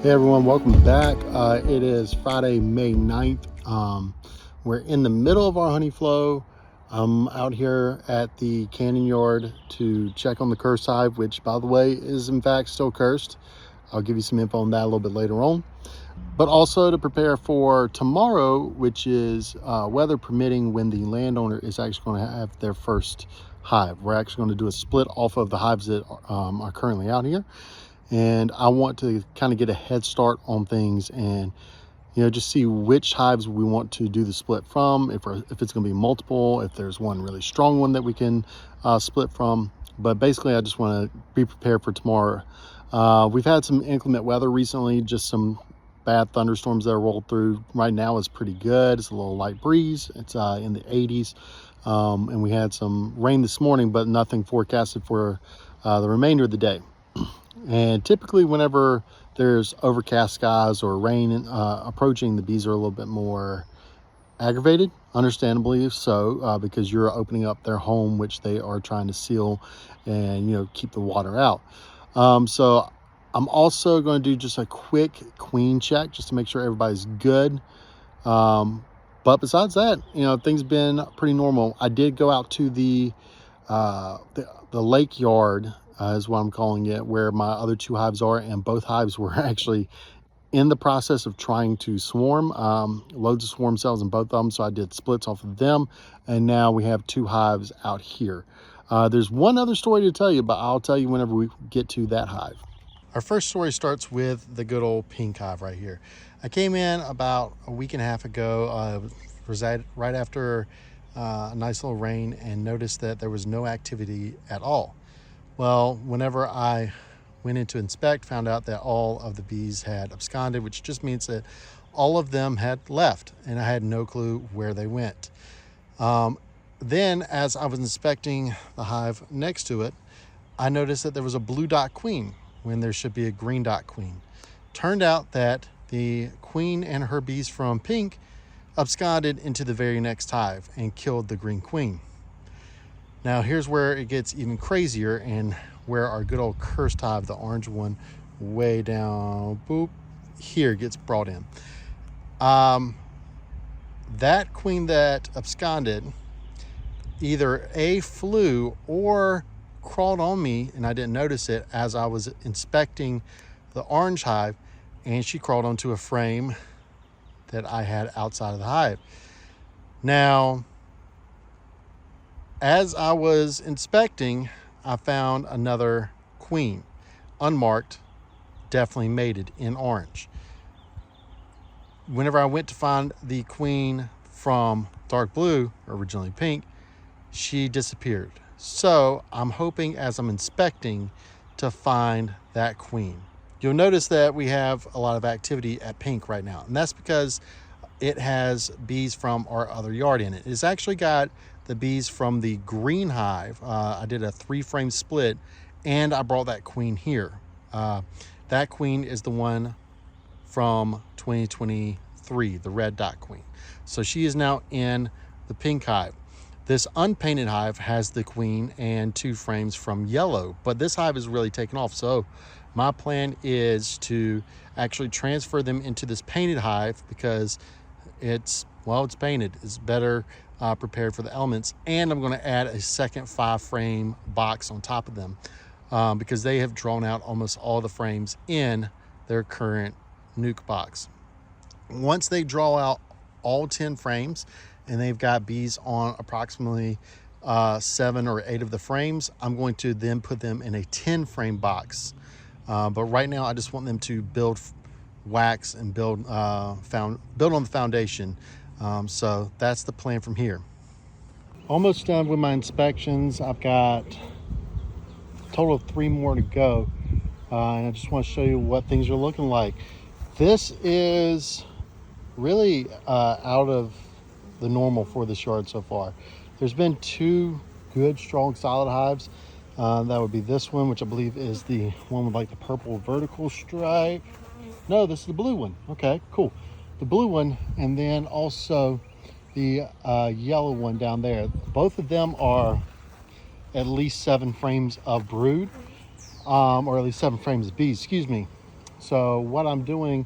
Hey everyone, welcome back. It is Friday, May 9th. We're in the middle of our honey flow. I'm out here at the cannon yard to check on the cursed hive, which by the way is in fact still cursed. I'll give you some info on that a little bit later on. But also to prepare for tomorrow, which is weather permitting, when the landowner is actually going to have their first hive. We're actually going to do a split off of the hives that are currently out here. And I want to kind of get a head start on things and, just see which hives we want to do the split from, if it's going to be multiple, if there's one really strong one that we can split from. But basically, I just want to be prepared for tomorrow. We've had some inclement weather recently, just some bad thunderstorms that rolled through. Right now it's pretty good. It's a little light breeze. It's in the 80s. And we had some rain this morning, but nothing forecasted for the remainder of the day. And typically whenever there's overcast skies or rain approaching, the bees are a little bit more aggravated, understandably so, because you're opening up their home, which they are trying to seal and keep the water out. So I'm also going to do just a quick queen check just to make sure everybody's good. But besides that, things have been pretty normal. I did go out to the lake yard, is what I'm calling it, where my other two hives are, and both hives were actually in the process of trying to swarm. Loads of swarm cells in both of them, so I did splits off of them, and now we have two hives out here. There's one other story to tell you, but I'll tell you whenever we get to that hive. Our first story starts with the good old pink hive right here. I came in about a week and a half ago, right after a nice little rain, and noticed that there was no activity at all. Well, whenever I went in to inspect, found out that all of the bees had absconded, which just means that all of them had left, and I had no clue where they went. Then, as I was inspecting the hive next to it, I noticed that there was a blue dot queen when there should be a green dot queen. Turned out that the queen and her bees from pink absconded into the very next hive and killed the green queen. Now here's where it gets even crazier, and where our good old cursed hive, the orange one way down, boop, here gets brought in. That queen that absconded either flew or crawled on me, and I didn't notice it as I was inspecting the orange hive, and she crawled onto a frame that I had outside of the hive. Now, as I was inspecting, I found another queen, unmarked, definitely mated in orange. Whenever I went to find the queen from dark blue, originally pink, she disappeared. So I'm hoping, as I'm inspecting, to find that queen. You'll notice that we have a lot of activity at pink right now, and that's because it has bees from our other yard in it. It's actually got the bees from the green hive. I did a 3-frame split, and I brought that queen here. That queen is the one from 2023, the red dot queen. So she is now in the pink hive. This unpainted hive has the queen and 2 frames from yellow, but this hive is really taken off. So my plan is to actually transfer them into this painted hive, because it's painted. It's better prepared for the elements, and I'm going to add a second 5-frame box on top of them, because they have drawn out almost all the frames in their current nuke box. Once they draw out all 10 frames and they've got bees on approximately 7 or 8 of the frames, I'm going to then put them in a 10-frame box. But right now I just want them to build wax and build on the foundation. So that's the plan from here. Almost done with my inspections. I've got a total of 3 more to go, and I just want to show you what things are looking like. This is really out of the normal for this yard so far. There's been 2 good, strong, solid hives. That would be this one, which I believe is the one with like the purple vertical stripe. No, this is the blue one. Okay, cool. The blue one, and then also the yellow one down there. Both of them are at least 7 frames of brood, or at least 7 frames of bees, excuse me. So what I'm doing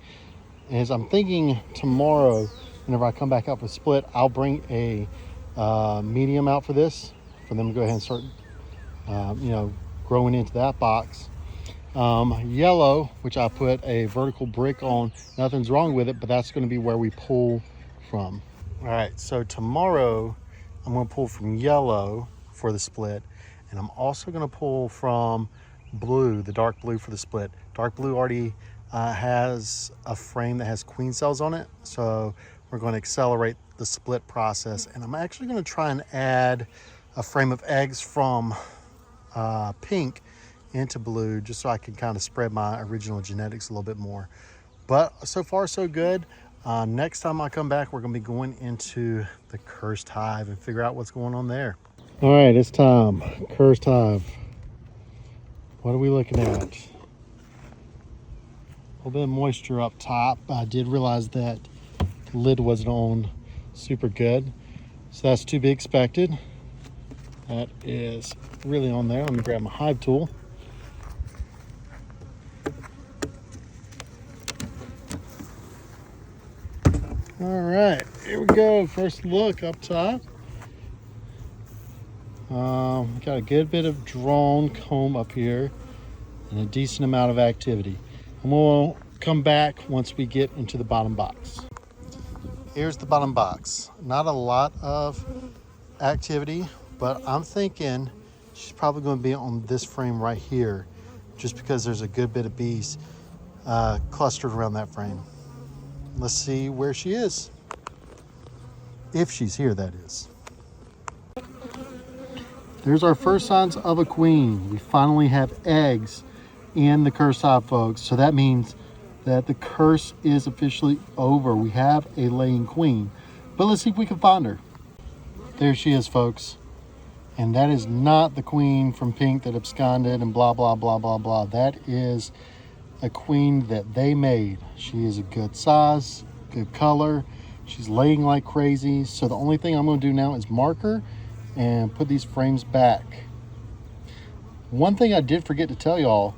is I'm thinking tomorrow, whenever I come back out for split, I'll bring a medium out for this, for them to go ahead and start, growing into that box. Yellow, which I put a vertical brick on, nothing's wrong with it, but that's going to be where we pull from. All right, so tomorrow I'm going to pull from yellow for the split, and I'm also going to pull from blue, the dark blue for the split. Dark blue already has a frame that has queen cells on it, so we're going to accelerate the split process, and I'm actually going to try and add a frame of eggs from pink into blue, just so I can kind of spread my original genetics a little bit more. But so far so good. Next time I come back, we're going to be going into the cursed hive and figure out what's going on there. All right, it's time. Cursed hive. What are we looking at? A little bit of moisture up top. I did realize that the lid wasn't on super good, so that's to be expected. That is really on there. Let me grab my hive tool. All right, here we go. First look up top. Got a good bit of drawn comb up here and a decent amount of activity. And we'll come back once we get into the bottom box. Here's the bottom box. Not a lot of activity, but I'm thinking she's probably going to be on this frame right here, just because there's a good bit of bees clustered around that frame. Let's see where she is. If she's here, that is. There's our first signs of a queen. We finally have eggs in the cursed hive, folks. So that means that the curse is officially over. We have a laying queen. But let's see if we can find her. There she is, folks. And that is not the queen from pink that absconded and blah, blah, blah, blah, blah. That is a queen that they made. She is a good size, good color. She's laying like crazy. So the only thing I'm going to do now is mark her and put these frames back. One thing I did forget to tell y'all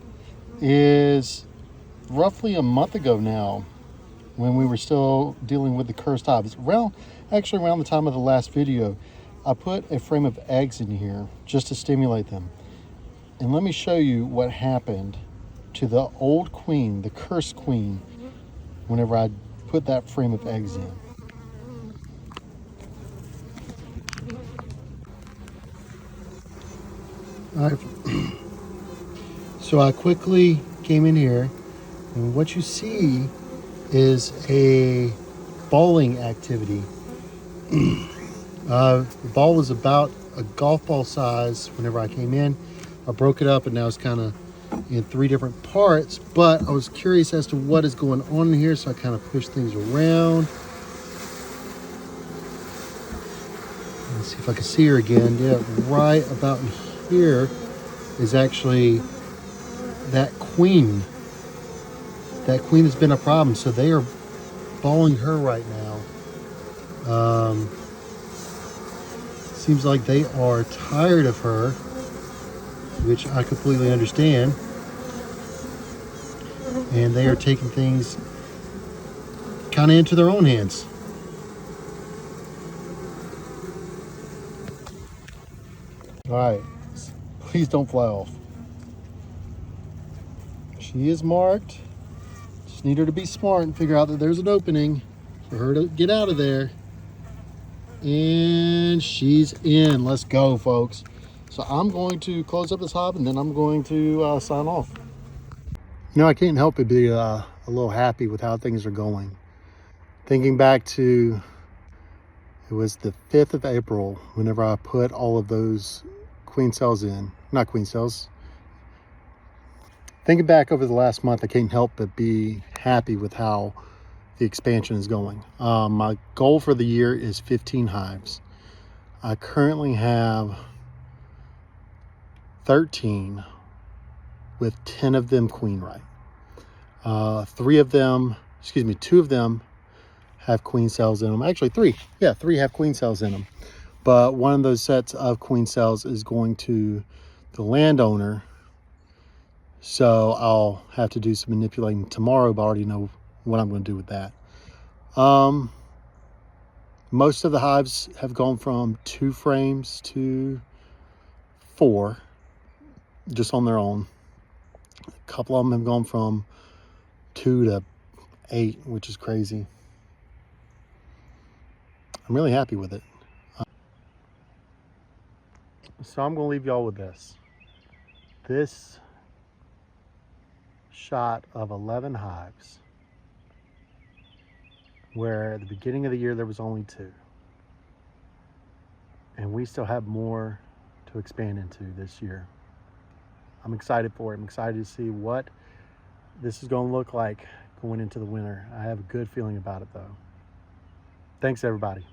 is roughly a month ago now, when we were still dealing with the cursed hives, around the time of the last video, I put a frame of eggs in here just to stimulate them. And let me show you what happened to the old queen, the cursed queen, whenever I put that frame of eggs in. All right. So I quickly came in here, and what you see is a balling activity. The ball was about a golf ball size whenever I came in. I broke it up, and now it's kind of in 3 different parts, but I was curious as to what is going on in here, so I kind of pushed things around. Let's see if I can see her again. Yeah, right about in here is actually that queen. That queen has been a problem, so they are balling her right now. Seems like they are tired of her, which I completely understand. And they are taking things kind of into their own hands. All right, please don't fly off. She is marked. Just need her to be smart and figure out that there's an opening for her to get out of there. And she's in. Let's go, folks. So I'm going to close up this hive, and then I'm going to sign off. You know, I can't help but be a little happy with how things are going. Thinking back to, it was the 5th of April whenever I put all of those queen cells in. Not queen cells. Thinking back over the last month, I can't help but be happy with how the expansion is going. My goal for the year is 15 hives. I currently have 13 with 10 of them queen right. 2 of them have queen cells in them. Actually 3. Yeah, 3 have queen cells in them. But one of those sets of queen cells is going to the landowner. So I'll have to do some manipulating tomorrow, but I already know what I'm going to do with that. Most of the hives have gone from 2 frames to 4, just on their own. A couple of them have gone from 2 to 8, which is crazy. I'm really happy with it. So I'm going to leave y'all with this. This shot of 11 hives, where at the beginning of the year there was only 2. And we still have more to expand into this year. I'm excited for it. I'm excited to see what this is going to look like going into the winter. I have a good feeling about it though. Thanks everybody.